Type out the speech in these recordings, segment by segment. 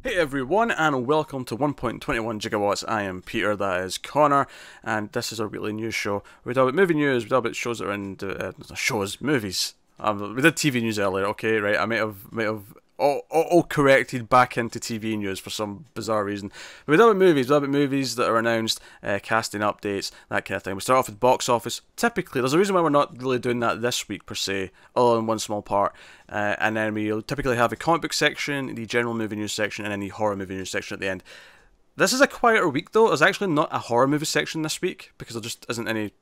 Hey everyone, and welcome to 1.21 Jigowatts. I am Peter, that is Connor, and this is our weekly news show. We talk about movie news, we talk about shows that are in movies. We did TV news earlier, okay, right? I might have all corrected back into TV news for some bizarre reason. But we talk about movies that are announced, casting updates, that kind of thing. We start off with box office. Typically, there's a reason why we're not really doing that this week per se, other than one small part. And then we'll typically have a comic book section, the general movie news section, and then the horror movie news section at the end. This is a quieter week though. There's actually not a horror movie section this week because there just isn't any.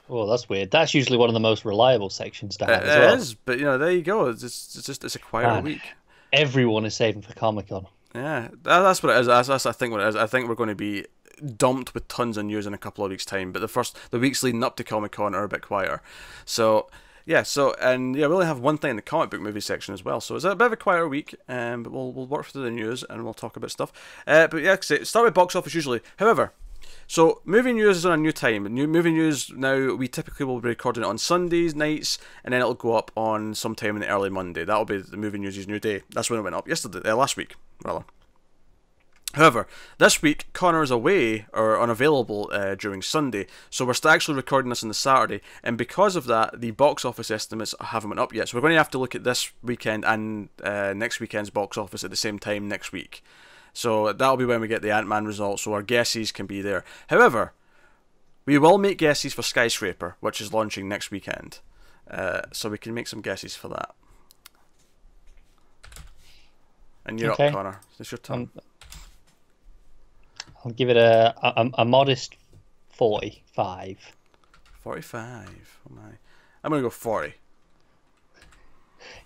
Oh, that's weird. That's usually one of the most reliable sections to have as well. It is, but there you go. It's a quieter week. Everyone is saving for Comic-Con. Yeah, that's what it is. That's I think what it is. I think we're going to be dumped with tons of news in a couple of weeks' time. But the weeks leading up to Comic-Con are a bit quieter. So we only have one thing in the comic book movie section as well. So it's a bit of a quieter week. But we'll work through the news and we'll talk about stuff. Start with box office usually. However, so movie news is on a new time. New movie news now, we typically will be recording it on Sundays nights, and then it'll go up on sometime in the early Monday. That'll be the movie news' new day. That's when it went up last week, rather. However, this week Connor is away or unavailable during Sunday, so we're still actually recording this on the Saturday, and because of that, the box office estimates haven't went up yet. So we're going to have to look at this weekend and next weekend's box office at the same time next week. So that'll be when we get the Ant-Man results, so our guesses can be there. However, we will make guesses for Skyscraper, which is launching next weekend. So we can make some guesses for that. And you're okay. up, Connor. It's your turn. I'll give it a modest 45. 45. Oh my. I'm going to go 40.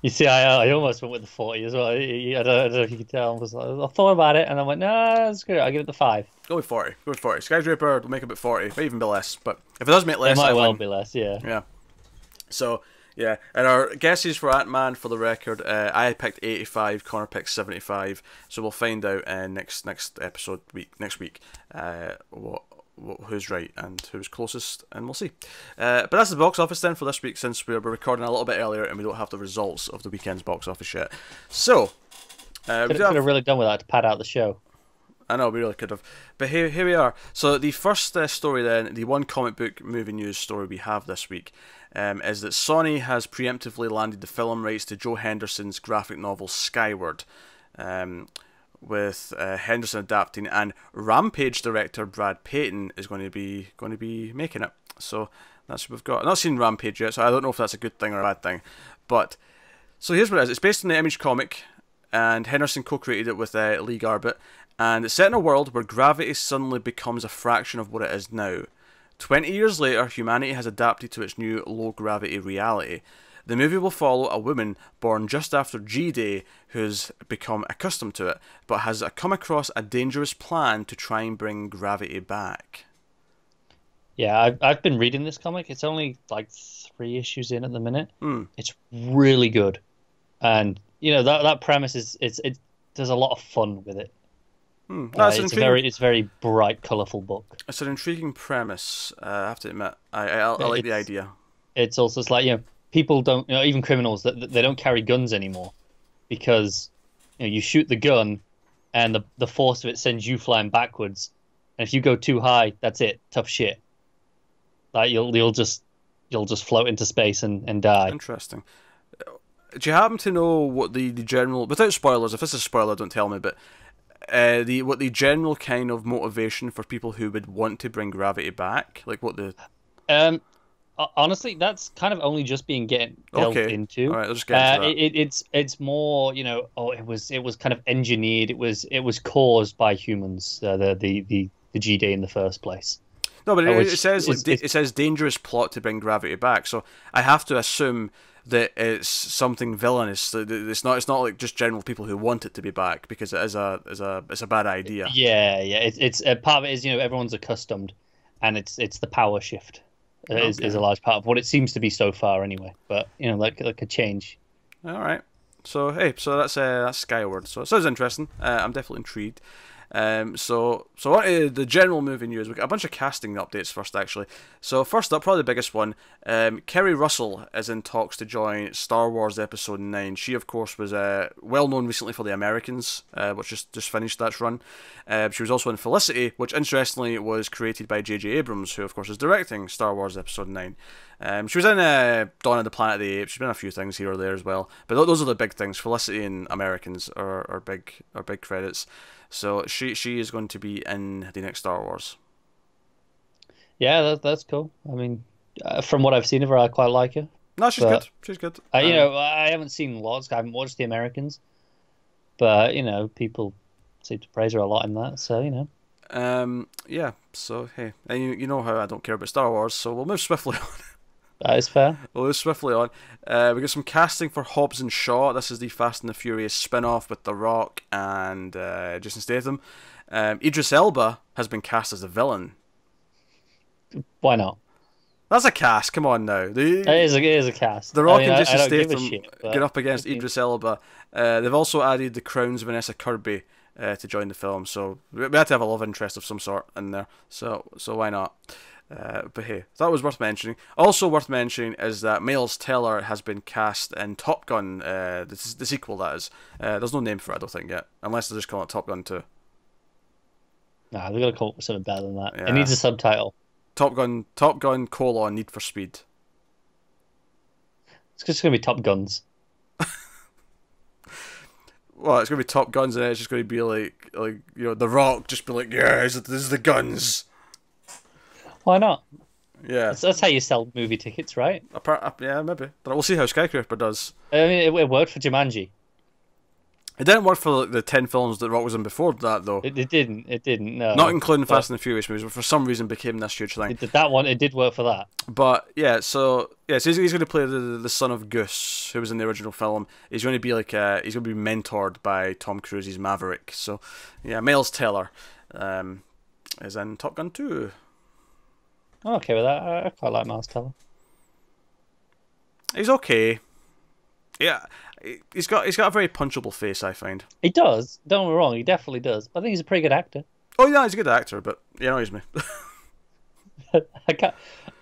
You see, I almost went with the 40 as well. I don't know if you can tell. I thought about it and I went, no, that's good. I'll give it the 5. Go with 40. Go with 40. Skyscraper will make it about 40. Might even be less. But if it does make less, it might well be less, yeah. Yeah. So, yeah. And our guesses for Ant-Man, for the record, I picked 85, Connor picked 75. So we'll find out next episode next week who's right and who's closest, and we'll see. But that's the box office then for this week, since we're recording a little bit earlier and we don't have the results of the weekend's box office yet. So could have really done with that to pad out the show. I know, we really could have. But here we are. So the first story then, the one comic book movie news story we have this week, is that Sony has preemptively landed the film rights to Joe Henderson's graphic novel Skyward. With Henderson adapting, and Rampage director Brad Payton is going to be making it. So that's what we've got. I've not seen Rampage yet, so I don't know if that's a good thing or a bad thing. But so here's what it is. It's based on the Image comic, and Henderson co-created it with Lee Garbett, and it's set in a world where gravity suddenly becomes a fraction of what it is now. 20 years later, humanity has adapted to its new low-gravity reality. The movie will follow a woman born just after G-Day who's become accustomed to it, but has come across a dangerous plan to try and bring gravity back. Yeah, I've been reading this comic. It's only like 3 issues in at the minute. It's really good, and that premise it there's a lot of fun with it. It's a very bright, colourful book. It's an intriguing premise. I have to admit, I like the idea. It's also like people don't, even criminals, that they don't carry guns anymore because you shoot the gun and the force of it sends you flying backwards, and if you go too high, that's it, tough shit. Like you'll just float into space and die. Interesting. Do you happen to know what the general, without spoilers, if this is a spoiler, don't tell me, but what the general kind of motivation for people who would want to bring gravity back, like what the honestly, that's kind of only just being delved into. All right, let's get into that. It's more, it was kind of engineered. It was caused by humans. The G-Day in the first place. No, but it says dangerous plot to bring gravity back. So I have to assume that it's something villainous. It's not like just general people who want it to be back, because it's a bad idea. Yeah. It's part of it is everyone's accustomed, and it's the power shift. Is a large part of what it seems to be so far, anyway. But like a change. All right. So that's Skyward. So it sounds interesting. I'm definitely intrigued. So on to the general movie news. We got a bunch of casting updates first, actually. So first up, probably the biggest one. Kerry Russell is in talks to join Star Wars Episode 9. She, of course, was well known recently for The Americans, which just finished that run. She was also in Felicity, which interestingly was created by J.J. Abrams, who of course is directing Star Wars Episode 9. She was in Dawn of the Planet of the Apes. She's been in a few things here or there as well. But those are the big things. Felicity and Americans are big credits. So she is going to be in the next Star Wars. Yeah, that's cool. I mean, from what I've seen of her, I quite like her. No, she's good. She's good. You know, I haven't seen lots. I haven't watched The Americans, but you know, people seem to praise her a lot in that. So you know. Yeah. So hey, and you know how I don't care about Star Wars, so we'll move swiftly on. That is fair. We'll move swiftly on. We got some casting for Hobbs and Shaw. This is the Fast and the Furious spin-off with The Rock and Jason Statham. Idris Elba has been cast as the villain. Why not? That's a cast. Come on now. It is a cast. The Rock I mean, and Jason Statham get up against Idris Elba. They've also added The Crown's Vanessa Kirby to join the film, so we had to have a love interest of some sort in there. So why not? But hey, that was worth mentioning. Also worth mentioning is that Miles Teller has been cast in Top Gun, the sequel that is. There's no name for it, I don't think, yet, unless they're just calling it Top Gun 2. Nah, they're gonna call it something better than that. Yeah. It needs a subtitle. Top Gun: Need for Speed. It's just gonna be Top Guns. Well, it's gonna be Top Guns, and it's just gonna be like you know, The Rock just be like, yeah, this is the guns. Why not? Yeah, that's how you sell movie tickets, right? Yeah, maybe. But we'll see how Skyscraper does. I mean, it worked for Jumanji. It didn't work for the 10 films that Rock was in before that, though. It didn't. It didn't. No. Not including Fast and the Furious movies, but for some reason became this huge thing. That one, it did work for that. But yeah, so he's going to play the son of Goose, who was in the original film. He's going to be he's going to be mentored by Tom Cruise's Maverick. So yeah, Miles Teller is in Top Gun 2. I'm okay with that. I quite like Miles Teller. He's okay. Yeah, he's got a very punchable face, I find. He does. Don't get me wrong. He definitely does. I think he's a pretty good actor. Oh yeah, he's a good actor, but he annoys me. I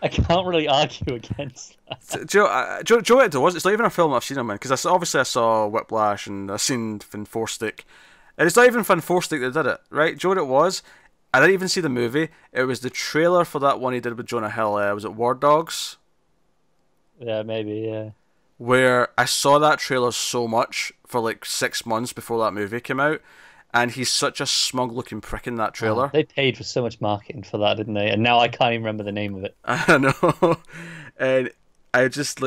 can't really argue against that. Do you know what it was? It's not even a film I've seen him in, because obviously I saw Whiplash and I've seen Van Forstik, and it's not even Van Forstik that did it, right? Do you know what it was? I didn't even see the movie. It was the trailer for that one he did with Jonah Hill. Was it War Dogs? Yeah, maybe. Yeah. Where I saw that trailer so much for like 6 months before that movie came out, and he's such a smug-looking prick in that trailer. They paid for so much marketing for that, didn't they? And now I can't even remember the name of it. I know, and I just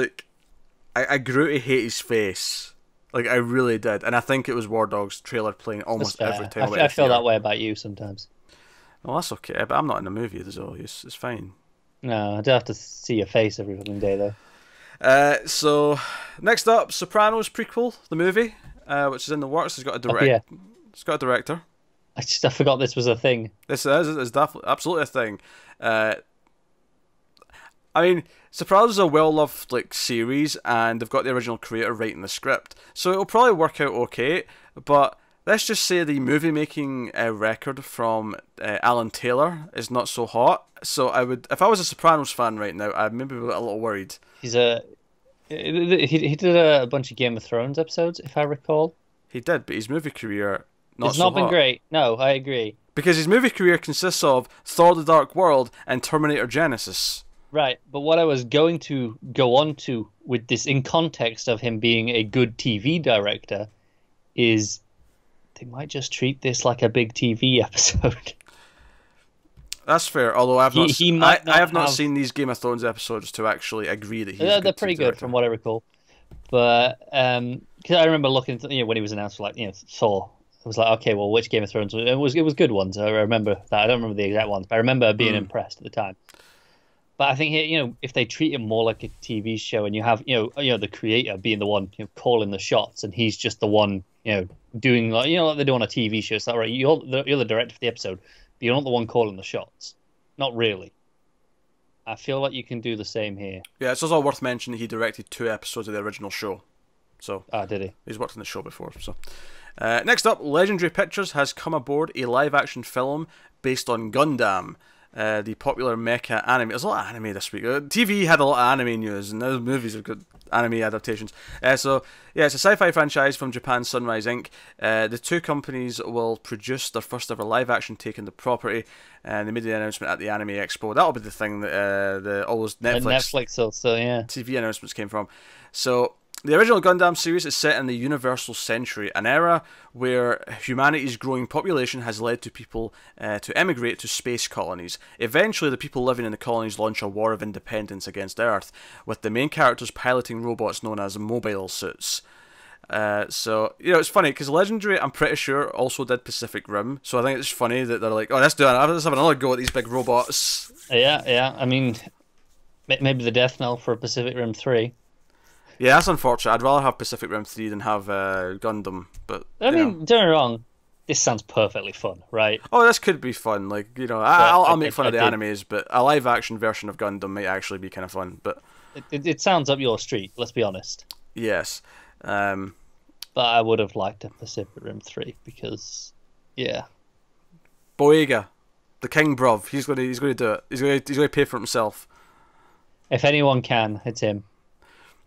I grew to hate his face. Like I really did, and I think it was War Dogs trailer playing almost every time. I feel that way about you sometimes. Well, that's okay, but I'm not in the movie, so it's fine. No, I do have to see your face every fucking day, though. So next up, Sopranos prequel, the movie, which is in the works. It's got a It's got a director. I forgot this was a thing. This is definitely absolutely a thing. I mean, Sopranos is a well-loved series, and they've got the original creator writing the script, so it'll probably work out okay. But let's just say the movie-making record from Alan Taylor is not so hot. So if I was a Sopranos fan right now, I'd maybe be a little worried. He did a bunch of Game of Thrones episodes, if I recall. He did, but his movie career it's not been great. No, I agree. Because his movie career consists of Thor: The Dark World and Terminator Genesis. Right, but what I was going to go on to with this, in context of him being a good TV director, is they might just treat this like a big TV episode. That's fair, although I have not seen these Game of Thrones episodes to actually agree that he's they're pretty good from what I recall. But because I remember looking, when he was announced for Thor, I was like, okay, well, which Game of Thrones? It was good ones. I remember that. I don't remember the exact ones, but I remember being impressed at the time. But I think if they treat it more like a TV show, and you have the creator being the one calling the shots, and he's just the one doing like they do on a TV show. It's like, right, you're the director for the episode, but you're not the one calling the shots. Not really. I feel like you can do the same here. Yeah, it's also worth mentioning he directed 2 episodes of the original show. So did he? He's worked on the show before. So Next up, Legendary Pictures has come aboard a live-action film based on Gundam, the popular mecha anime. There's a lot of anime this week. TV had a lot of anime news, and those movies have got anime adaptations. So, yeah, it's a sci-fi franchise from Japan's Sunrise Inc. The two companies will produce their first ever live-action take on the property, and they made the announcement at the Anime Expo. That'll be the thing that all those Netflix also, yeah. TV announcements came from. So, the original Gundam series is set in the Universal Century, an era where humanity's growing population has led to people to emigrate to space colonies. Eventually, the people living in the colonies launch a war of independence against Earth, with the main characters piloting robots known as mobile suits. So, it's funny, because Legendary, I'm pretty sure, also did Pacific Rim, so I think it's funny that they're like, oh, let's have another go at these big robots. Yeah, I mean, maybe the death knell for Pacific Rim 3. Yeah, that's unfortunate. I'd rather have Pacific Rim 3 than have Gundam. But I mean, don't get me wrong, this sounds perfectly fun, right? Oh, this could be fun. Like, I'll make fun of the animes, but a live-action version of Gundam might actually be kind of fun. But it sounds up your street, let's be honest. Yes. But I would have liked a Pacific Rim 3 because, yeah. Boyega, the king, bruv, he's going to do it. He's going to pay for it himself. If anyone can, it's him.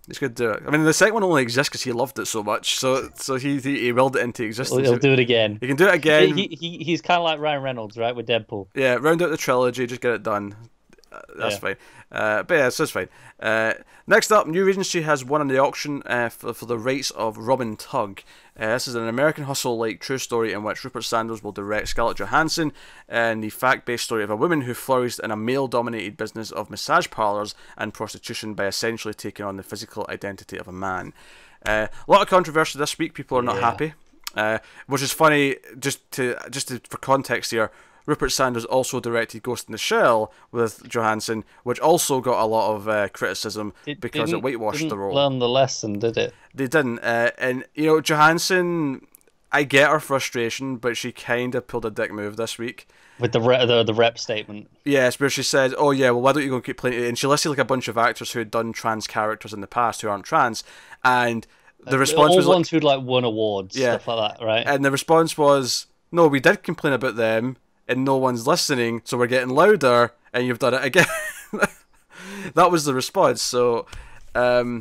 He's going to do it. I mean, the second one only exists because he loved it so much. So he willed it into existence. He'll do it again. He can do it again. He's kind of like Ryan Reynolds, right, with Deadpool. Yeah, round out the trilogy, just get it done. That's fine. But yeah, so it's fine. Next up, New Regency has won in the auction for the rights of Robin Tug. This is an American Hustle-like true story in which Rupert Sanders will direct Scarlett Johansson, and the fact-based story of a woman who flourished in a male-dominated business of massage parlours and prostitution by essentially taking on the physical identity of a man. A lot of controversy this week. People are not happy, which is funny. For context here, Rupert Sanders also directed Ghost in the Shell with Johansson, which also got a lot of criticism because it whitewashed the role. Learn the lesson, did it? They didn't. And Johansson, I get her frustration, but she kind of pulled a dick move this week. With the rep statement. Yes, where she said, oh yeah, well, why don't you go and keep playing it? And she listed like a bunch of actors who had done trans characters in the past who aren't trans. And the response was all ones who'd won awards, stuff like that, right? And the response was, no, we did complain about them, and no one's listening, so we're getting louder, and you've done it again. That was the response. So, honestly,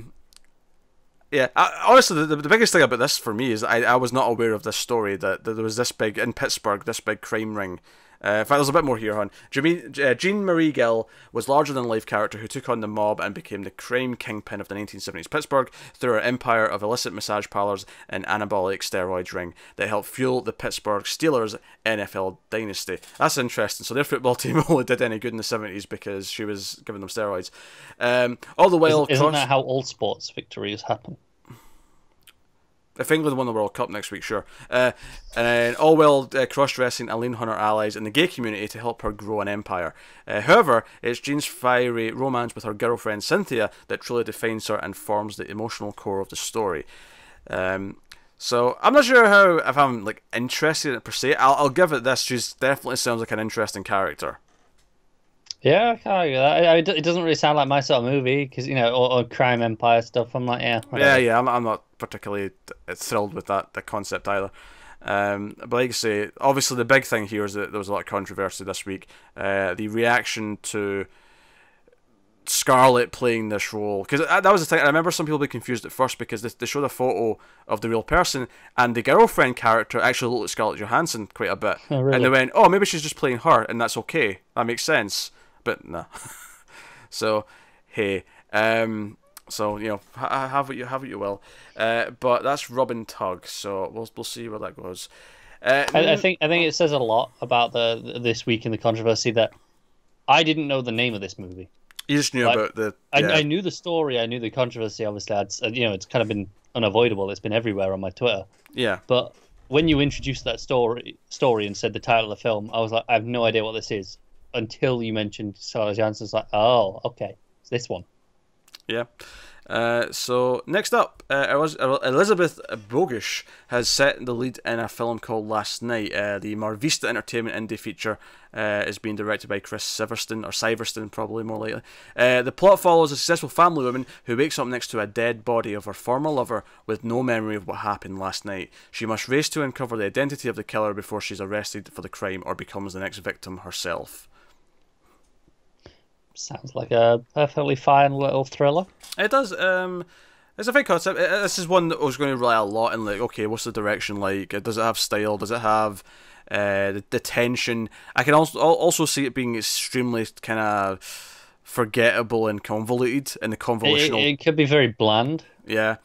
the biggest thing about this for me is I was not aware of this story, that there was this big, in Pittsburgh, this big crime ring. In fact, there's a bit more here, hon. Jean Marie Gill was larger-than-life character who took on the mob and became the crime kingpin of the 1970s Pittsburgh through her empire of illicit massage parlors and anabolic steroids ring that helped fuel the Pittsburgh Steelers NFL dynasty. That's interesting. So their football team only did any good in the 70s because she was giving them steroids. All the while, isn't that how all sports victories happen? If England won the World Cup next week, sure. And all while cross-dressing and lean on her allies in the gay community to help her grow an empire. However, it's Jean's fiery romance with her girlfriend Cynthia that truly defines her and forms the emotional core of the story. So I'm not sure if I'm interested in it per se. I'll give it this. She definitely sounds like an interesting character. Yeah, I can't argue that. It doesn't really sound like my sort of movie because or crime empire stuff. I'm like, yeah. I'm not particularly thrilled with that concept either. But like I say, obviously the big thing here is that there was a lot of controversy this week. The reaction to Scarlett playing this role, because that was the thing. I remember some people being confused at first because they showed a photo of the real person, and the girlfriend character actually looked like Scarlett Johansson quite a bit. Oh, really? And they went, oh, maybe she's just playing her, and that's okay. That makes sense. But no. So hey, so have what you will. But that's Robin Tug. So we'll see where that goes. I think it says a lot about this week in the controversy that I didn't know the name of this movie. You just knew about the. Yeah. I knew the story. I knew the controversy. Obviously, it's kind of been unavoidable. It's been everywhere on my Twitter. Yeah. But when you introduced that story and said the title of the film, I was like, I have no idea what this is. Until you mentioned Scarlett Johansson, it's like, oh, okay, it's this one. Yeah. So next up, Elizabeth Bogish has set the lead in a film called Last Night. The Marvista Entertainment indie feature is being directed by Chris Siverston, probably more likely. The plot follows a successful family woman who wakes up next to a dead body of her former lover with no memory of what happened last night. She must race to uncover the identity of the killer before she's arrested for the crime or becomes the next victim herself. Sounds like a perfectly fine little thriller. It does. It's a fun concept. This is one that I was going to rely a lot in, like, okay, what's the direction like? Does it have style? Does it have the tension? I can also see it being extremely kind of forgettable and convoluted in the convolutional. It could be very bland. Yeah.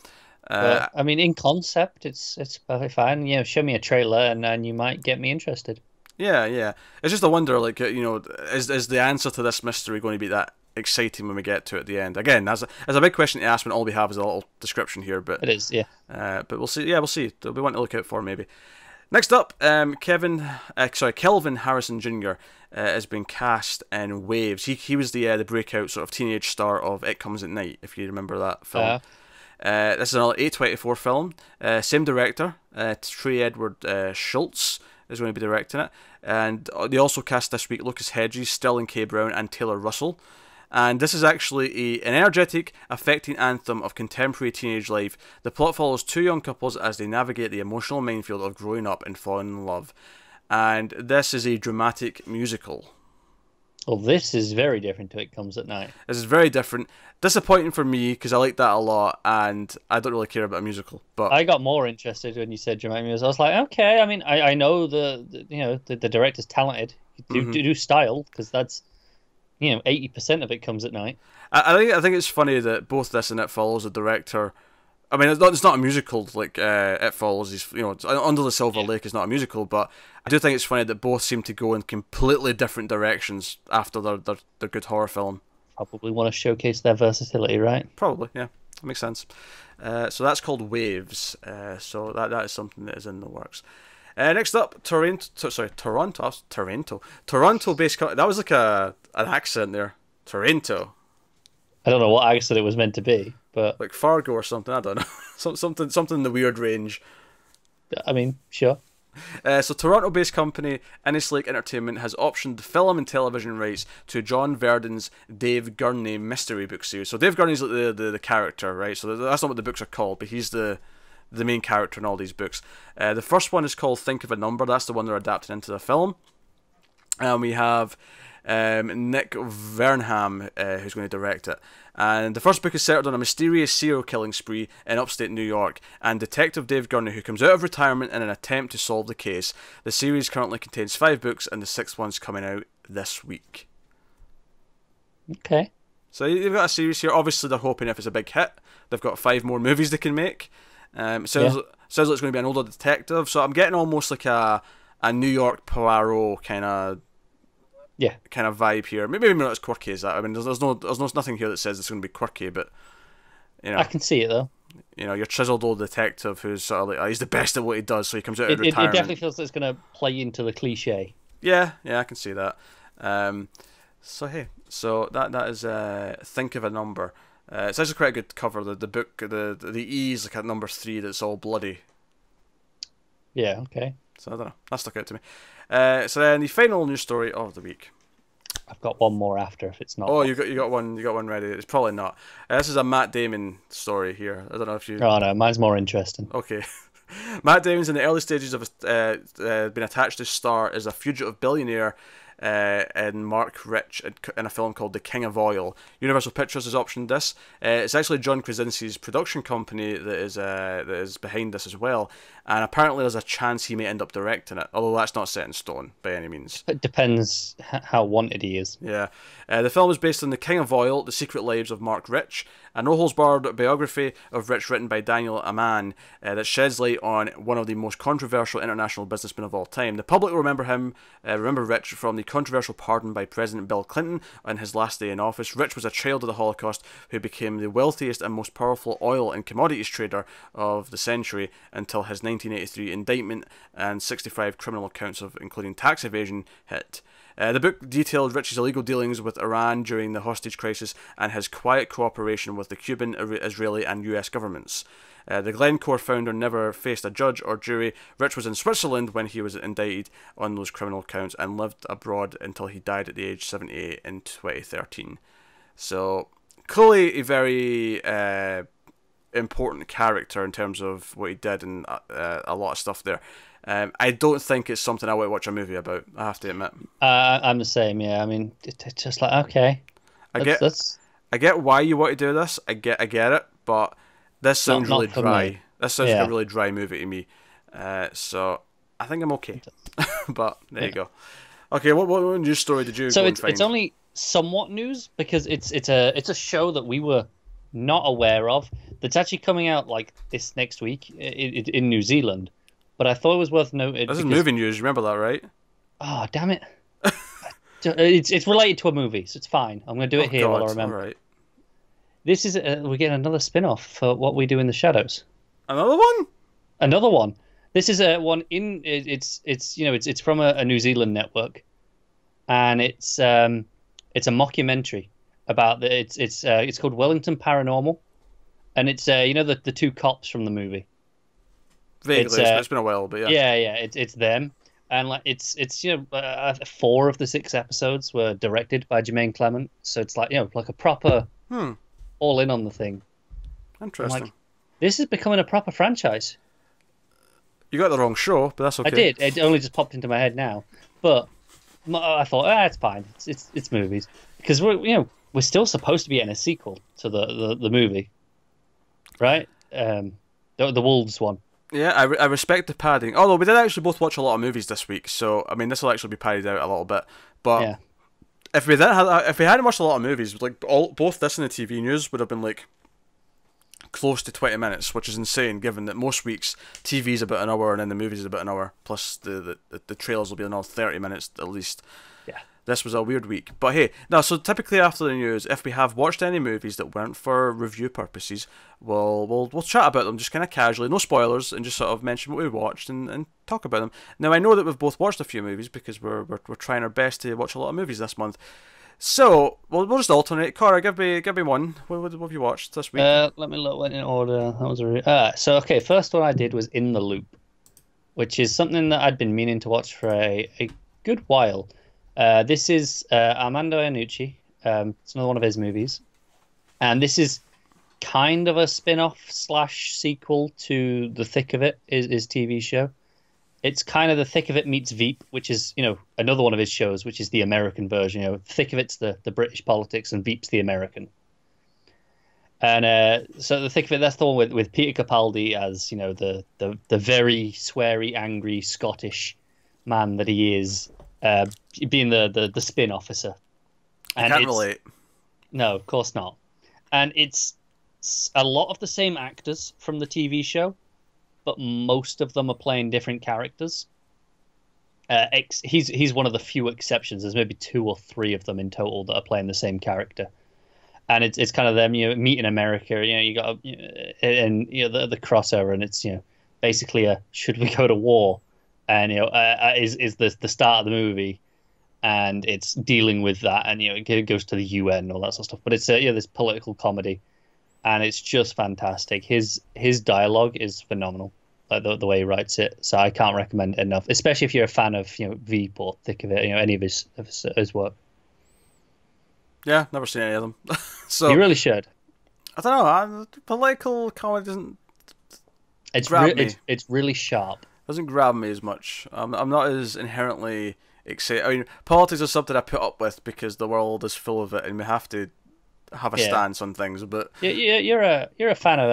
But, I mean, in concept, it's perfectly fine. You know, show me a trailer and you might get me interested. Yeah. It's just a wonder, like, you know, is the answer to this mystery going to be that exciting when we get to it at the end? Again, that's a big question to ask when all we have is a little description here. But it is, yeah. But we'll see. Yeah, we'll see. There'll be one to look out for, maybe. Next up, Kelvin Harrison Jr. Has been cast in Waves. He was the breakout sort of teenage star of It Comes at Night, if you remember that film. This is another A24 film. Same director, Trey Edward Schultz is going to be directing it, and they also cast this week Lucas Hedges, Sterling K. Brown, and Taylor Russell. And this is actually an energetic, affecting anthem of contemporary teenage life. The plot follows two young couples as they navigate the emotional minefield of growing up and falling in love. And this is a dramatic musical. Well, this is very different to It Comes at Night. This is very different. Disappointing for me, because I like that a lot, and I don't really care about a musical. But I got more interested when you said dramatic music. I was like, okay, I mean, I know the director's talented. You do style, because that's, 80% of It Comes at Night. I think it's funny that both this and It Follows the director. I mean, it's not a musical like It Follows. Under the Silver Lake is not a musical, but I do think it's funny that both seem to go in completely different directions after their good horror film. Probably want to showcase their versatility, right? Probably, yeah, that makes sense. So that's called Waves. So that is something that is in the works. Next up, Toronto-based company. That was like an accent there. Toronto. I don't know what accent it was meant to be, but like Fargo or something. I don't know. something in the weird range. I mean, sure. So Toronto-based company Innis Lake Entertainment has optioned the film and television rights to John Verdon's Dave Gurney mystery book series. So Dave Gurney's like the character, right? So that's not what the books are called, but he's the main character in all these books. The first one is called Think of a Number. That's the one they're adapting into the film. And we have Nick Vernham, who's going to direct it. And the first book is centered on a mysterious serial killing spree in upstate New York and Detective Dave Gurney, who comes out of retirement in an attempt to solve the case. The series currently contains 5 books, and the 6th one's coming out this week. Okay. So you've got a series here. Obviously, they're hoping if it's a big hit, they've got 5 more movies they can make. Sounds like it's going to be an older detective. So I'm getting almost like a New York Poirot kind of vibe here. Maybe not as quirky as that. I mean, there's nothing here that says it's going to be quirky, but I can see it though. Your chiseled old detective who's sort of like he's the best at what he does, so he comes out of retirement. It definitely feels like it's going to play into the cliche. Yeah, I can see that. So that is Think of a Number. It's actually quite a good cover. The book, the E is like at number 3 that's all bloody. Yeah, okay. So I don't know. That stuck out to me. So then the final news story of the week. I've got one more after if it's not. Oh, you got one ready. It's probably not. This is a Matt Damon story here. I don't know if you. Oh no, mine's more interesting. Okay. Matt Damon's in the early stages of being attached to star as a fugitive billionaire and Mark Rich in a film called The King of Oil. Universal Pictures has optioned this. It's actually John Krasinski's production company that is behind this as well, and apparently there's a chance he may end up directing it, although that's not set in stone by any means. It depends how wanted he is. Yeah. The film is based on The King of Oil, The Secret Lives of Mark Rich, a no-holds-barred biography of Rich written by Daniel Amann that sheds light on one of the most controversial international businessmen of all time. The public will remember Rich from the controversial pardon by President Bill Clinton on his last day in office. Rich was a child of the Holocaust who became the wealthiest and most powerful oil and commodities trader of the century until his 1983 indictment and 65 criminal counts of including tax evasion hit. The book detailed Rich's illegal dealings with Iran during the hostage crisis and his quiet cooperation with the Cuban, Israeli and US governments. The Glencore founder never faced a judge or jury. Rich was in Switzerland when he was indicted on those criminal counts and lived abroad until he died at the age 78 in 2013. So, clearly a very important character in terms of what he did and a lot of stuff there. I don't think it's something I would watch a movie about, I have to admit. I'm the same, yeah. I mean, it's just like, okay. I get why you want to do this. I get it, but this sounds really dry. This sounds like a really dry movie to me. So I think I'm okay. But there you go. Okay, what news story did you go and find? It's only somewhat news because it's a show that we were not aware of that's actually coming out like this next week in New Zealand. But I thought it was worth noting. This is movie news. Remember that, right? Oh, damn it! It's related to a movie, so it's fine. I'm going to do it here while I remember. All right. This is we're getting another spin-off for What We Do in the Shadows. Another one? Another one. This is a one in it's from a New Zealand network, and it's a mockumentary about it's called Wellington Paranormal, and it's the two cops from the movie. Vaguely, it's been a while, but yeah. Yeah, it's them, and like it's 4 of the 6 episodes were directed by Jermaine Clement, so it's like like a proper all in on the thing. Interesting. Like, this is becoming a proper franchise. You got the wrong show, but that's okay. I did. It only just popped into my head now, but I thought, it's fine. It's movies because we're still supposed to be getting a sequel to the movie, right? The Wolves one. Yeah, I respect the padding. Although we did actually both watch a lot of movies this week, so I mean this will actually be padded out a little bit. But if we hadn't watched a lot of movies, like both this and the TV news would have been like close to 20 minutes, which is insane given that most weeks TV is about an hour and then the movies is about an hour, plus the trailers will be another 30 minutes at least. Yeah. This was a weird week. But hey, now, so typically after the news, if we have watched any movies that weren't for review purposes, we'll chat about them just kind of casually, no spoilers, and just sort of mention what we watched and talk about them. Now, I know that we've both watched a few movies because we're trying our best to watch a lot of movies this month. So, we'll just alternate. Cora, give me one. What have you watched this week? Let me look in order. That was so okay, first one I did was In the Loop, which is something that I'd been meaning to watch for a good while. This is Armando Iannucci. It's another one of his movies. And this is kind of a spin-off / sequel to The Thick of It, his TV show. It's kind of The Thick of It meets Veep, which is, another one of his shows, which is the American version. Thick of It's the British politics and Veep's the American. And so The Thick of It, that's the one with Peter Capaldi as, the very sweary, angry Scottish man that he is. Being the spin officer. And I can't relate. No, of course not. And it's a lot of the same actors from the TV show, but most of them are playing different characters. He's one of the few exceptions. There's maybe 2 or 3 of them in total that are playing the same character. And it's kind of them, meet in America, you got the crossover, and it's basically a should we go to war? And is the start of the movie, and it's dealing with that, and it goes to the UN and all that sort of stuff. But it's this political comedy, and it's just fantastic. His dialogue is phenomenal, like the way he writes it. So I can't recommend it enough, especially if you're a fan of Veep or Thick of It, any of his work. Yeah, never seen any of them. So you really should. I don't know. Political comedy doesn't. It's really sharp. Doesn't grab me as much. I'm not as inherently excited. I mean, politics is something I put up with because the world is full of it, and we have to have a stance on things. But you're a fan of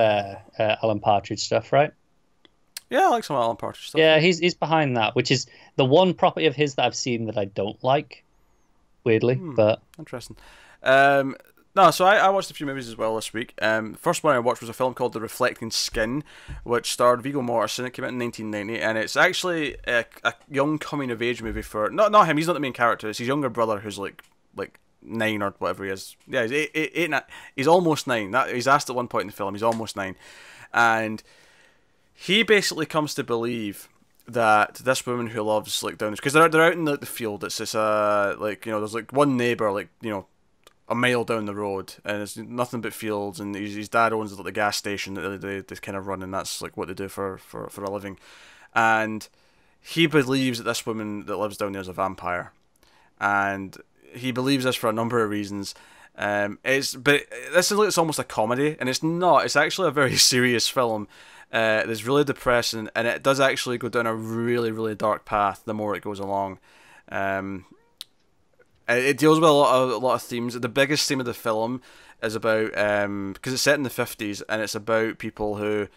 Alan Partridge stuff, right? Yeah, I like some Alan Partridge stuff. Yeah, he's behind that, which is the one property of his that I've seen that I don't like. Weirdly, but interesting. No, so I watched a few movies as well this week. First one I watched was a film called The Reflecting Skin, which starred Viggo Mortensen. It came out in 1990, and it's actually a young coming of age movie for not him. He's not the main character. It's his younger brother who's like 9 or whatever he is. Yeah, he's eight, he's almost 9. He's asked at one point in the film. He's almost 9, and he basically comes to believe that this woman who loves like down, because they're out in the field. It's this like, you know, there's like one neighbor, like, you know, a mile down the road, and it's nothing but fields, and his dad owns like the gas station that they kind of run, and that's like what they do for a living. And he believes that this woman that lives down there is a vampire, and he believes this for a number of reasons. But this is like, it's almost a comedy, and it's not. It's actually a very serious film. It's really depressing, and it does actually go down a really, really dark path the more it goes along. It deals with a lot of themes. The biggest theme of the film is about, because it's set in the 50s, and it's about people who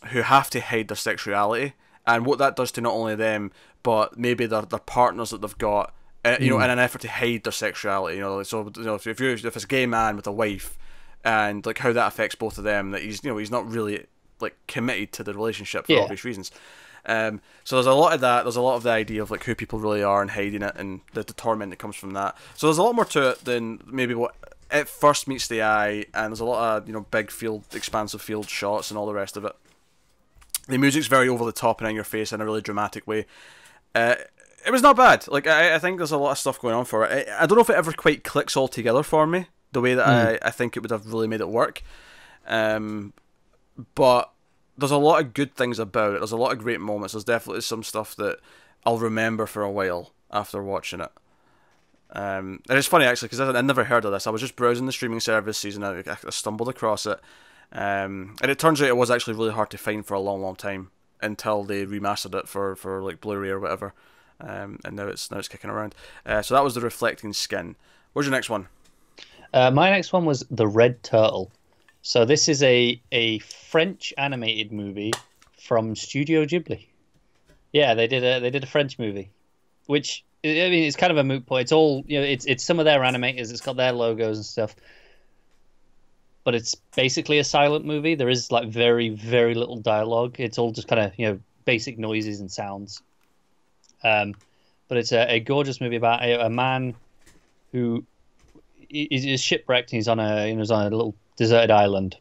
have to hide their sexuality, and what that does to not only them, but maybe their partners that they've got, you know, in an effort to hide their sexuality. You know, so, you know, if it's a gay man with a wife, and like how that affects both of them, that he's not really like committed to the relationship for obvious reasons. So there's a lot of that. There's a lot of the idea of like who people really are and hiding it, and the torment that comes from that. So there's a lot more to it than maybe what it first meets the eye. And there's a lot of, you know, big field, expansive field shots and all the rest of it. The music's very over the top and in your face in a really dramatic way. It was not bad. Like I think there's a lot of stuff going on for it. I don't know if it ever quite clicks all together for me the way that I think it would have really made it work. But there's a lot of good things about it. There's a lot of great moments. There's definitely some stuff that I'll remember for a while after watching it. And it's funny actually, because I never heard of this. I was just browsing the streaming services and I stumbled across it. And it turns out it was actually really hard to find for a long, long time until they remastered it for like Blu-ray or whatever. And now it's kicking around. So that was The Reflecting Skin. What's your next one? My next one was The Red Turtle. So this is a French animated movie from Studio Ghibli. Yeah, they did a French movie, which, I mean, it's kind of a moot point. It's all, you know, it's some of their animators. It's got their logos and stuff, but it's basically a silent movie. There is like very, very little dialogue. It's all just kind of, you know, basic noises and sounds. But it's a gorgeous movie about a man who is shipwrecked. And he's on a little deserted island,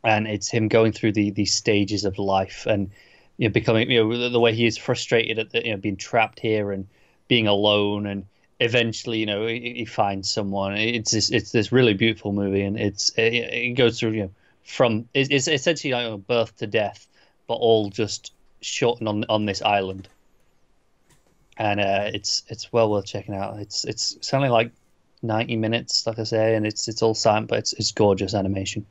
and it's him going through the stages of life, and, you know, becoming, you know, the way he is frustrated at the, you know, being trapped here and being alone, and eventually, you know, he finds someone. It's this really beautiful movie, and it goes through, you know, from it's essentially like birth to death, but all just shortened on this island, and it's well worth checking out. It's only like 90 minutes, like I say, and it's all silent, but it's gorgeous animation.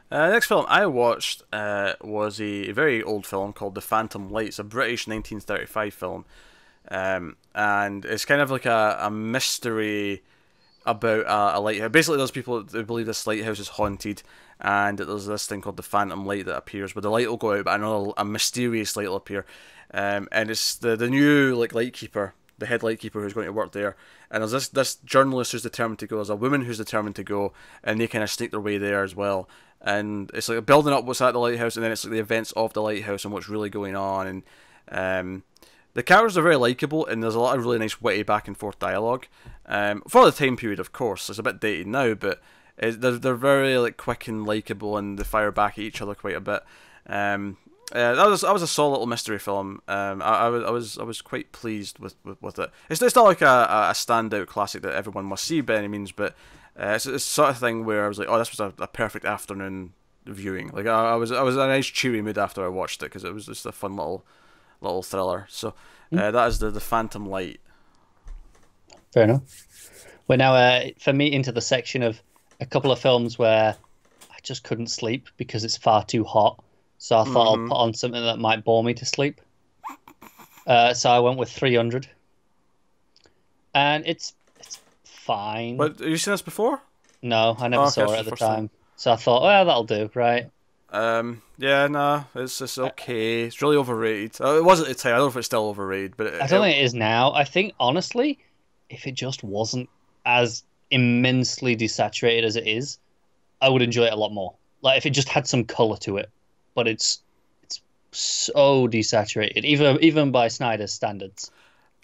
Next film I watched was a very old film called The Phantom Light. It's a British 1935 film, and it's kind of like a mystery about a lighthouse. Basically, there's people who believe this lighthouse is haunted, and there's this thing called the Phantom Light that appears, where the light will go out, but a mysterious light will appear, and it's the new like lightkeeper, the head lightkeeper who's going to work there, and there's this journalist who's determined to go, there's a woman who's determined to go, and they kind of sneak their way there as well, and it's like building up what's at the lighthouse, and then it's like the events of the lighthouse and what's really going on, and the characters are very likeable, and there's a lot of really nice witty back and forth dialogue, for the time period, of course. It's a bit dated now, but they're very like quick and likeable, and they fire back at each other quite a bit. That was a solid little mystery film. I was quite pleased with it. It's not like a standout classic that everyone must see by any means, but it's the sort of thing where I was like, oh, this was a perfect afternoon viewing. Like I was in a nice cheery mood after I watched it, because it was just a fun little thriller. So that is the Phantom Light. Fair enough. We're now for me into the section of a couple of films where I just couldn't sleep because it's far too hot. So I thought I'll put on something that might bore me to sleep. So I went with 300, and it's fine. But have you seen this before? No, I never saw it at the time. So I thought, well, that'll do, right? Yeah, nah, it's okay. It's really overrated. It was at the time. I don't know if it's still overrated, but I don't think it is now. I think honestly, if it just wasn't as immensely desaturated as it is, I would enjoy it a lot more. Like if it just had some color to it, but it's so desaturated, even by Snyder's standards.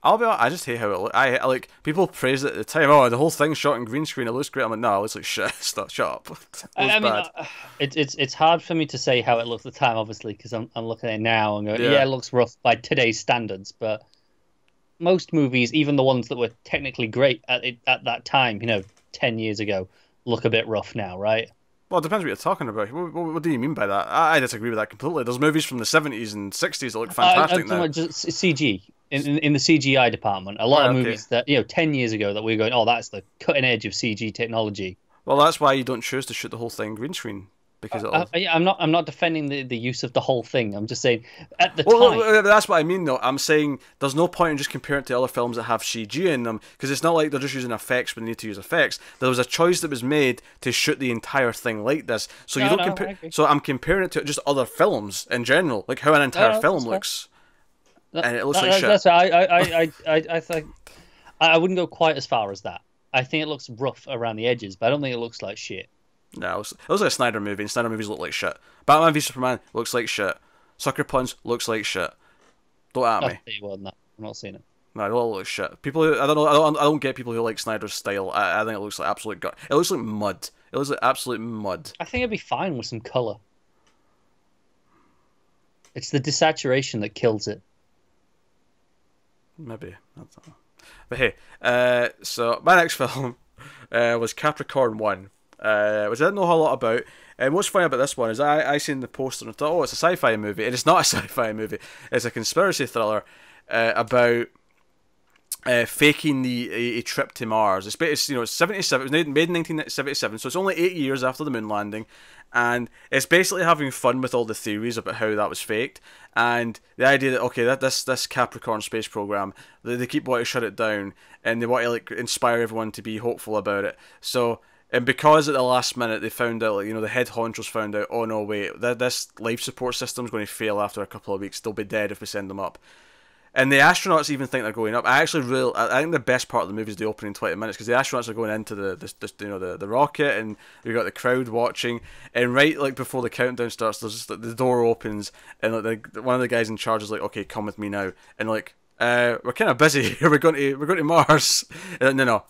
I'll be honest, I just hate how it looks. I like people praised it at the time. Oh, the whole thing's shot in green screen. It looks great. I'm like, no, it looks like shit. Stop, shut up. I mean, it's hard for me to say how it looked at the time, obviously, because I'm looking at it now and going, yeah, it looks rough by today's standards. But most movies, even the ones that were technically great at that time, 10 years ago, look a bit rough now, right? Well, it depends what you're talking about. What do you mean by that? I disagree with that completely. There's movies from the 70s and 60s that look fantastic now. Just CG. In the CGI department, a lot of movies that 10 years ago that we're going, oh, that's the cutting edge of CG technology. Well, that's why you don't choose to shoot the whole thing green screen because I'm not defending the use of the whole thing. I'm just saying at the time. That's what I mean, though. I'm saying there's no point in just comparing it to other films that have CG in them because it's not like they're just using effects when they need to use effects. There was a choice that was made to shoot the entire thing like this, so you don't compare. So I'm comparing it to just other films in general, like how an entire film looks. And it looks like shit. That's I think I wouldn't go quite as far as that. I think it looks rough around the edges, but I don't think it looks like shit. No, it looks like a Snyder movie, and Snyder movies look like shit. Batman v Superman looks like shit. Sucker Punch looks like shit. Don't at me. I'm not seeing it. No, it all looks shit. People, I don't know. I don't get people who like Snyder's style. I think it looks like absolute gut. It looks like mud. It looks like absolute mud. I think it'd be fine with some color. It's the desaturation that kills it. Maybe. I don't know. But hey, so my next film was Capricorn 1, which I didn't know a whole lot about. And what's funny about this one is I seen the poster and I thought, oh, it's a sci-fi movie. And it's not a sci-fi movie. It's a conspiracy thriller about faking a trip to Mars. It's 77. It was made in 1977, so it's only 8 years after the moon landing, and it's basically having fun with all the theories about how that was faked, and the idea that this Capricorn space program, they keep wanting to shut it down, and they want to like inspire everyone to be hopeful about it. So. And because at the last minute they found out, the head honchos found out, oh no, wait, this life support system is going to fail after a couple of weeks. They'll be dead if we send them up. And the astronauts even think they're going up. I think the best part of the movie is the opening 20 minutes because the astronauts are going into the rocket and we've got the crowd watching. And right before the countdown starts, there's just the door opens and one of the guys in charge is like, okay, come with me now. And we're kind of busy here. We're going to Mars. And no.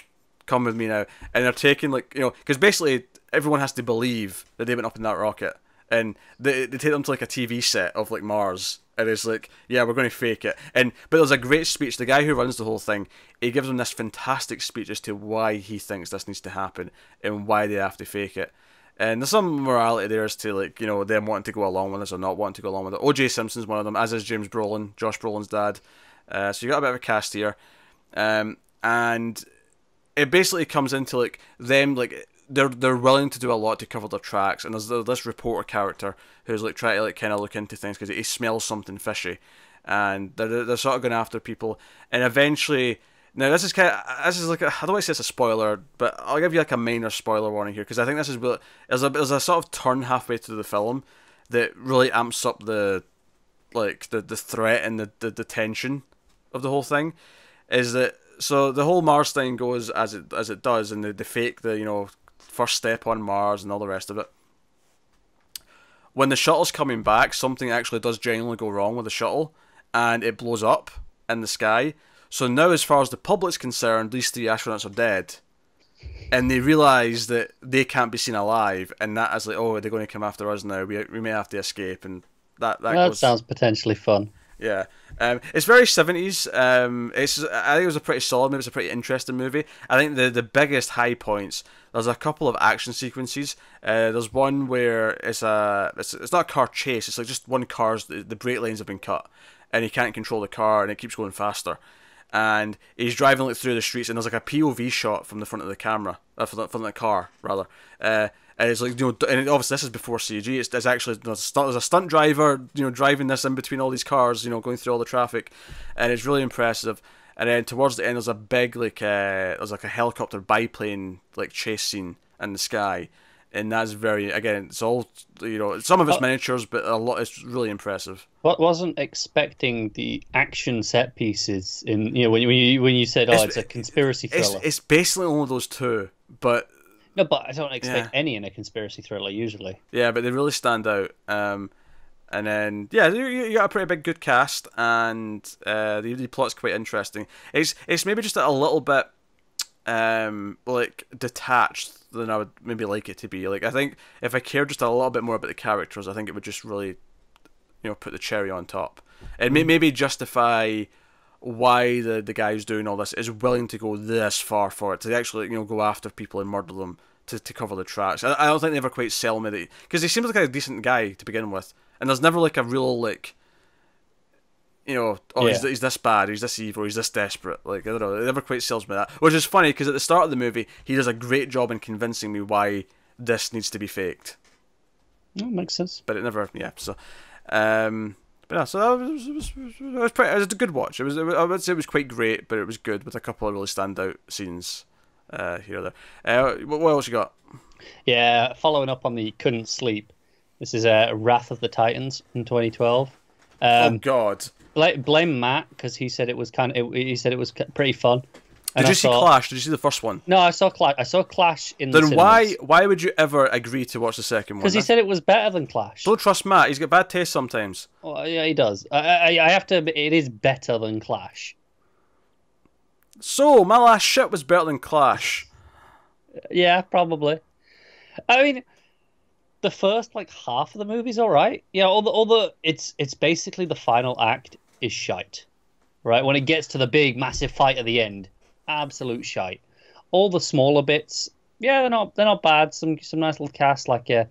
Come with me now. And they're taking because basically everyone has to believe that they went up in that rocket, and they take them to a TV set of Mars, and it's yeah, we're going to fake it. But there's a great speech. The guy who runs the whole thing, he gives them this fantastic speech as to why he thinks this needs to happen and why they have to fake it. And there's some morality there as to them wanting to go along with this or not wanting to go along with it. O.J. Simpson's one of them, as is James Brolin, Josh Brolin's dad. So you got a bit of a cast here, and it basically comes into them they're willing to do a lot to cover their tracks, and there's this reporter character who's trying to kind of look into things because he smells something fishy, and they're sort of going after people, and eventually this is I don't want to say it's a spoiler, but I'll give you a minor spoiler warning here because I think this is there's a sort of turn halfway through the film that really amps up the threat and the tension of the whole thing. Is that so the whole Mars thing goes as it does, and they fake the first step on Mars and all the rest of it. When the shuttle's coming back, something actually does genuinely go wrong with the shuttle, and it blows up in the sky. So now, as far as the public's concerned, these 3 astronauts are dead, and they realise that they can't be seen alive, and that is oh, they're going to come after us now. We may have to escape, and that sounds potentially fun. Yeah, it's very 70s. I think it was a pretty solid movie. It's a pretty interesting movie. I think the biggest high points. There's a couple of action sequences. There's one where it's not a car chase. It's just one car's the brake lines have been cut, and he can't control the car, and it keeps going faster. And he's driving through the streets, and there's a POV shot from the front of the camera, from the car rather. And it's and obviously this is before CG. It's actually there's a stunt driver, driving this in between all these cars, going through all the traffic, and it's really impressive. And then towards the end, there's a big there's a helicopter biplane chase scene in the sky, and that's it's all some of it's miniatures, but a lot it's really impressive. Wasn't expecting the action set pieces in when you said it's a conspiracy thriller. It's basically only those two. but No, but I don't expect yeah, any in a conspiracy thriller usually. yeah, but they really stand out. And then yeah, you got a pretty big good cast, and the plot's quite interesting. It's maybe just a little bit like detached than I would maybe like it to be. Like I think if I cared just a little bit more about the characters, I think it would just really put the cherry on top. And maybe justify why the guy who's doing all this is willing to go this far for it, to actually go after people and murder them to cover the tracks. I don't think they ever quite sell me that, because he seems like a decent guy to begin with, and there's never like a real like he's this bad, he's this evil, he's this desperate. Like I don't know, it never quite sells me that, which is funny because at the start of the movie he does a great job in convincing me why this needs to be faked. That makes sense. But it never, yeah. So, but yeah, so that it was a good watch. I would say it was quite great, but it was good with a couple of really standout scenes here or there. What else you got? Yeah, following up on the couldn't sleep. This is Wrath of the Titans in 2012. Oh God! Blame Matt because he said it was he said it was pretty fun. Did you see Clash? Did you see the first one? No, I saw Clash. I saw Clash in the cinemas. Then why would you ever agree to watch the second one? Because he said it was better than Clash. Don't trust Matt. He's got bad taste sometimes. Well, yeah, he does. I have to admit, it is better than Clash. So, my last shit was better than Clash. Yeah, probably. I mean, the first half of the movie's all right. Yeah, all the it's basically the final act is shite, right? When it gets to the big massive fight at the end, absolute shite. All the smaller bits, yeah, they're not bad. Some nice little cast Bill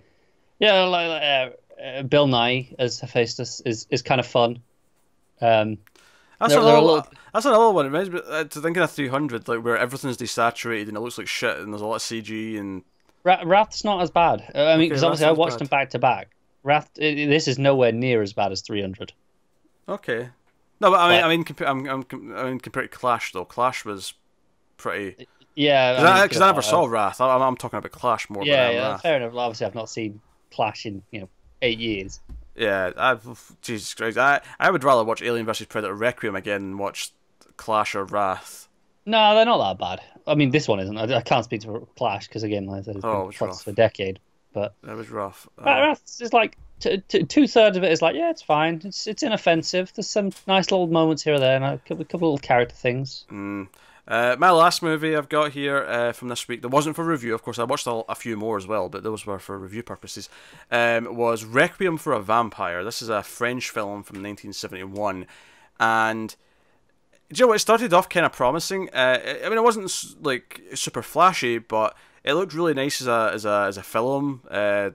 Nye as Hephaestus is kind of fun. That's another one. It reminds me to thinking of 300, like where everything's desaturated and it looks like shit, and there's a lot of CG and. Wrath's not as bad. I mean, because obviously I watched them back to back. Wrath, this is nowhere near as bad as 300. Okay. No, but I mean, compared to Clash though, Clash was pretty. Yeah, because I never saw Wrath. I'm talking about Clash more. Yeah, than Wrath. Fair enough. Obviously, I've not seen Clash in 8 years. Yeah, Jesus Christ, I would rather watch Alien vs Predator Requiem again than watch Clash or Wrath. No, they're not that bad. I mean, this one isn't. I can't speak to Clash because again, like I said, it's been for a decade. But that was rough. Wrath is like 2/3 of it is like, yeah, it's fine. It's inoffensive. There's some nice little moments here or there, and a couple little character things. My last movie I've got here from this week that wasn't for review, of course. I watched a few more as well, but those were for review purposes. Was Requiem for a Vampire. This is a French film from 1971, and. Do you know what? It started off kind of promising. I mean, it wasn't like super flashy, but it looked really nice as a film. There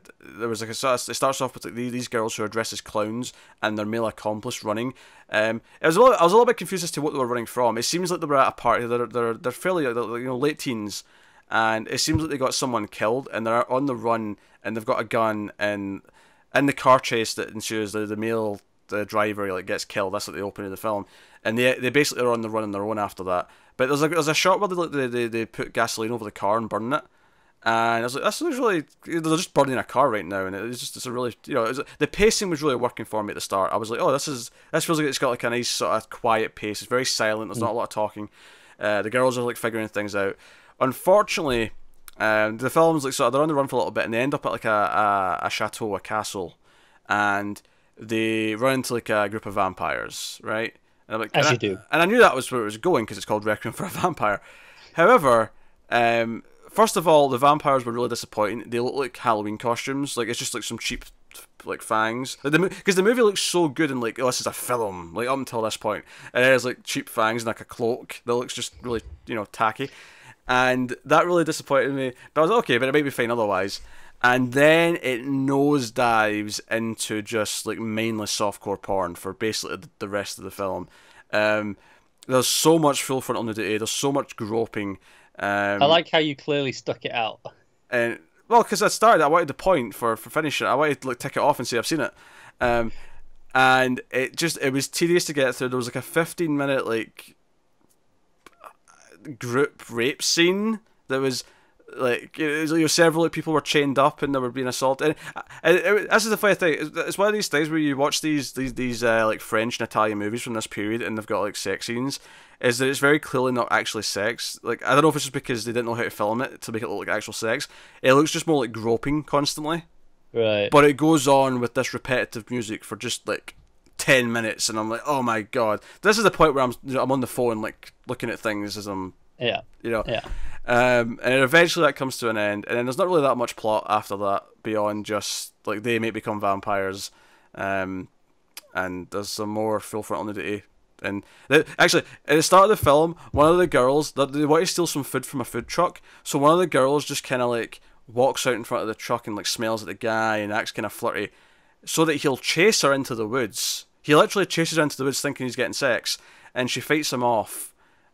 was it starts off with these girls who are dressed as clowns and their male accomplice running. I was a little bit confused as to what they were running from. It seems like they were at a party. They're fairly late teens, and it seems like they got someone killed and they're on the run and they've got a gun, and in the car chase that ensues, the male driver gets killed. That's at the opening of the film. And they basically are on the run on their own after that. But there's a shot where they put gasoline over the car and burn it, and I was like, this is really, they're just burning a car right now, and it's a really the pacing was really working for me at the start. I was like, oh, this feels like it's got like a nice sort of quiet pace. It's very silent. There's not a lot of talking. The girls are like figuring things out. Unfortunately, the film's like sort of they're on the run for a little bit, and they end up at like a chateau, a castle, and they run into like a group of vampires, right? And I'm like, as you do. And I knew that was where it was going because it's called Requiem for a Vampire. However, first of all, the vampires were really disappointing. They look like Halloween costumes. Like, it's just like some cheap like fangs. Because the movie looks so good and like, oh, this is a film. Like, up until this point. And it has like cheap fangs and like a cloak that looks just really, tacky. And that really disappointed me. But I was like, okay, but it might be fine otherwise. And then it nosedives into just like mindless softcore porn for basically the rest of the film. There's so much full frontal nudity. There's so much groping. I like how you clearly stuck it out. And well, because I wanted the point for finishing it. I wanted to like tick it off and say I've seen it. And it was tedious to get through. There was like a 15-minute like group rape scene that was Like, several people were chained up and they were being assaulted. This is the funny thing. It's one of these things where you watch these like French and Italian movies from this period, and they've got like sex scenes. Is that it's very clearly not actually sex. Like, I don't know if it's just because they didn't know how to film it to make it look like actual sex. It looks just more like groping constantly. Right. But it goes on with this repetitive music for just like 10 minutes, and I'm like, oh my god. This is the point where I'm on the phone like looking at things as I'm Yeah. Yeah. And eventually that comes to an end, and then there's not really that much plot after that beyond just like they may become vampires, and there's some more full frontal nudity. And actually, at the start of the film, one of the girls they want to steal some food from a food truck, so one of the girls just kind of like walks out in front of the truck and like smells at the guy and acts kind of flirty, so that he'll chase her into the woods. He literally chases her into the woods thinking he's getting sex, and she fights him off.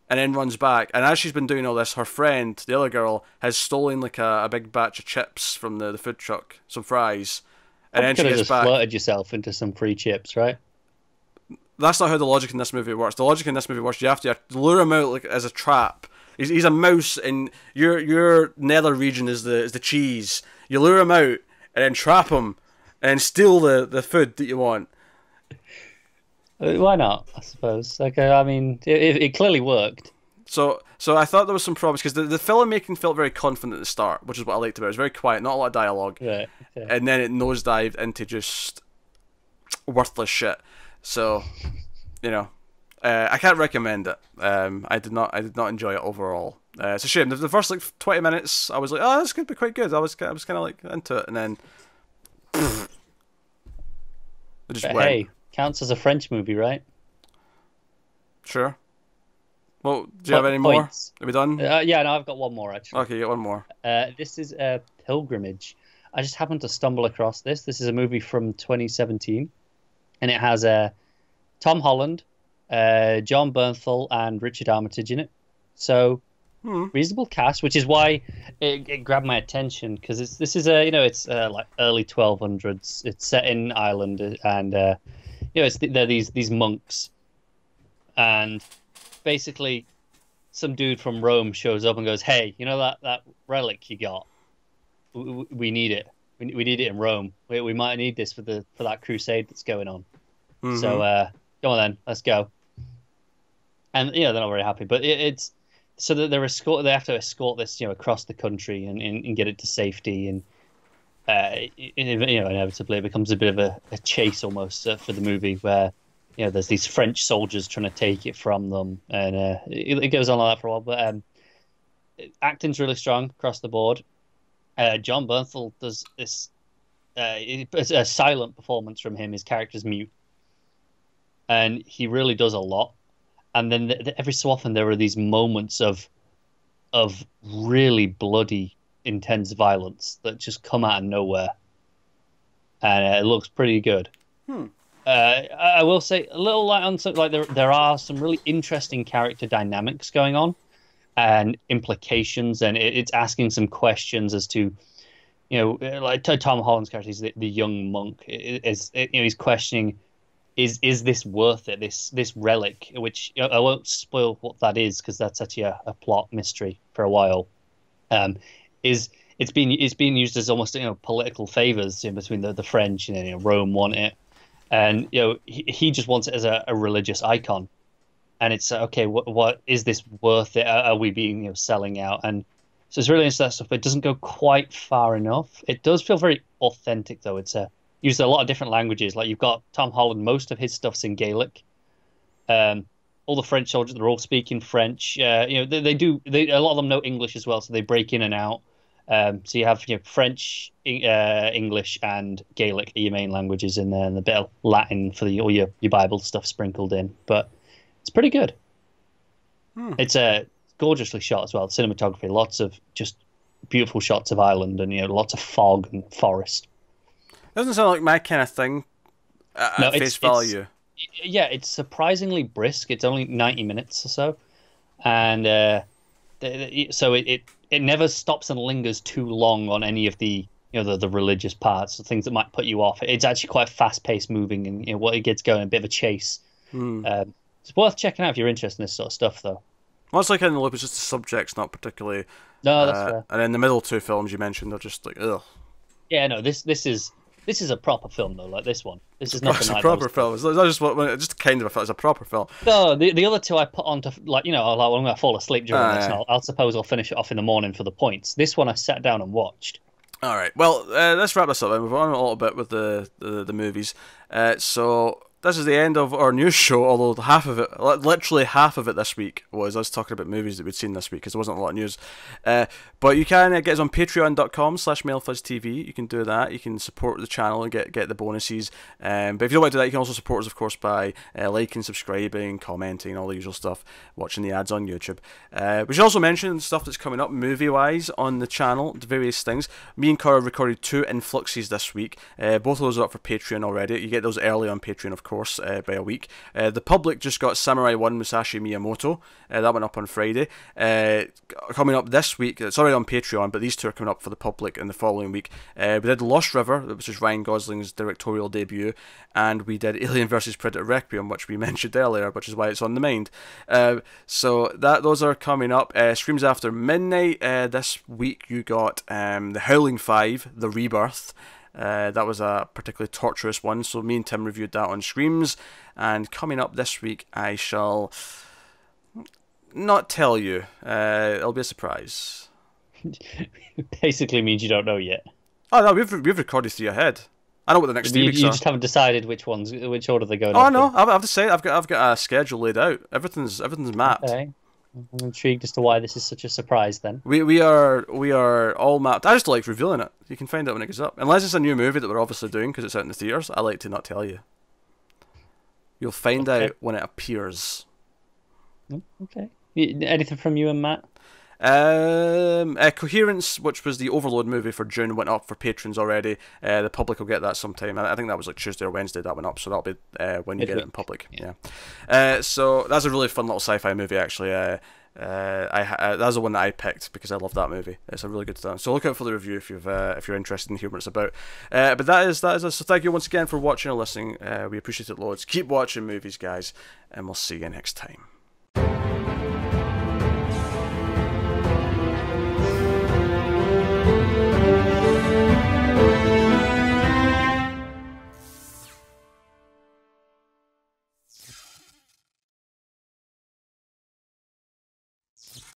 And then runs back, and as she's been doing all this, her friend, the other girl, has stolen like a big batch of chips from the food truck, some fries, and then she gets just back. Flirted yourself into some free chips, right? That's not how the logic in this movie works. The logic in this movie works. You have to lure him out like as a trap. He's a mouse, and your nether region is the cheese. You lure him out and then trap him, and steal the food that you want. Why not? I suppose. Like, I mean, it clearly worked. So I thought there was some problems because the filmmaking felt very confident at the start, which is what I liked about it. It was very quiet, not a lot of dialogue, Right. Okay. and then it nosedived into just worthless shit. So, I can't recommend it. I did not enjoy it overall. It's a shame. The first like 20 minutes, I was like, oh, this could be quite good. I was kind of like into it, and then it just went. Hey, counts as a French movie, right? Sure. Well, do you have any more? Are we done? Yeah, no, I've got one more actually. Okay, you got one more. This is a Pilgrimage. I just happened to stumble across this. This is a movie from 2017, and it has Tom Holland, John Bernthal, and Richard Armitage in it. So reasonable cast, which is why it grabbed my attention because this is it's like early 1200s. It's set in Ireland, and they're these monks, and basically some dude from Rome shows up and goes, hey, you know that relic you got? We need it. We need it in Rome. We might need this for that crusade that's going on. Mm-hmm. So come on then, let's go. And they're not very happy, but it's so that they have to escort this across the country and get it to safety, and inevitably it becomes a bit of a chase almost for the movie where there's these French soldiers trying to take it from them, and it goes on like that for a while. But acting's really strong across the board. John Bernthal does this a silent performance from him. His character's mute, and he really does a lot. And then every so often there are these moments of really bloody, intense violence that just come out of nowhere, and it looks pretty good. I will say a little light on something like there are some really interesting character dynamics going on and implications, and it's asking some questions as to like Tom Holland's character, he's the young monk, he's questioning is this worth it, this relic, which I won't spoil what that is because that's actually a plot mystery for a while. It's being used as almost political favors between the French, Rome want it, and he just wants it as a religious icon, and it's okay. What is this worth it? Are we being selling out? And so it's really interesting stuff, but it doesn't go quite far enough. It does feel very authentic though. It's used a lot of different languages. Like you've got Tom Holland, most of his stuff's in Gaelic. All the French soldiers, they're all speaking French. They a lot of them know English as well, so they break in and out. So you have French, English, and Gaelic are your main languages in there, and a bit of Latin for all your Bible stuff sprinkled in. But it's pretty good. It's gorgeously shot as well. Cinematography, lots of just beautiful shots of Ireland, and lots of fog and forest. Doesn't sound like my kind of thing at face value. It's surprisingly brisk. It's only 90 minutes or so, and so it never stops and lingers too long on any of the the religious parts, the things that might put you off. It's actually quite fast paced moving, and what it gets going, a bit of a chase. It's worth checking out if you're interested in this sort of stuff, though. Once I Get in the Loop is just the subject's not particularly. No, that's fair. And then the middle two films you mentioned are just like ugh. Yeah, no, this is a proper film though. Like this one, this is nothing It's a like proper those. film. It's not just kind of a film. It's a proper film. No, the other two I put on to like when I'm gonna fall asleep during this. Yeah. And I'll suppose I'll finish it off in the morning for the points. This one I sat down and watched. All right. Well, let's wrap this up. We've gone on a little bit with the movies. So this is the end of our news show. Although literally half of it this week was us talking about movies that we'd seen this week because there wasn't a lot of news. But you can get us on patreon.com/mailfuzztv. You can do that. You can support the channel and get the bonuses. But if you don't want to do that, you can also support us, of course, by liking, subscribing, commenting, all the usual stuff, watching the ads on YouTube. We should also mention stuff that's coming up movie-wise on the channel, the various things. Me and Cara recorded 2 influxes this week. Both of those are up for Patreon already. You get those early on Patreon, of course, by a week. The public just got Samurai 1 Musashi Miyamoto. That went up on Friday. Coming up this week, it's already on Patreon, but these two are coming up for the public in the following week. We did Lost River, which is Ryan Gosling's directorial debut, and we did Alien vs Predator Requiem, which we mentioned earlier, which is why it's on the mind. So those are coming up. Streams After Midnight, this week you got The Howling 5, The Rebirth. That was a particularly torturous one, so me and Tim reviewed that on Screams. And coming up this week, I shall not tell you. It'll be a surprise. Basically means you don't know yet. Oh no, we've recorded 3 ahead. I know what the next 3 weeks You are. just haven't decided which order they're going. Oh no, I have to say I've got a schedule laid out. Everything's mapped. Okay. I'm intrigued as to why this is such a surprise. Then We are all mapped. I just like revealing it. You can find out when it goes up, unless it's a new movie that we're obviously doing because it's out in the theaters. I like to not tell you. You'll find out when it appears. Okay. Anything from you and Matt? Coherence, which was the Overload movie for June, went up for patrons already. The public will get that sometime. I think that was like Tuesday or Wednesday that went up, so that'll be when you get it in public. Yeah. So that's a really fun little sci-fi movie, actually. That's the one that I picked because I love that movie. It's a really good film. So look out for the review if you're interested in hearing what it's about. But that is us. So thank you once again for watching or listening. We appreciate it loads. Keep watching movies, guys, and we'll see you next time.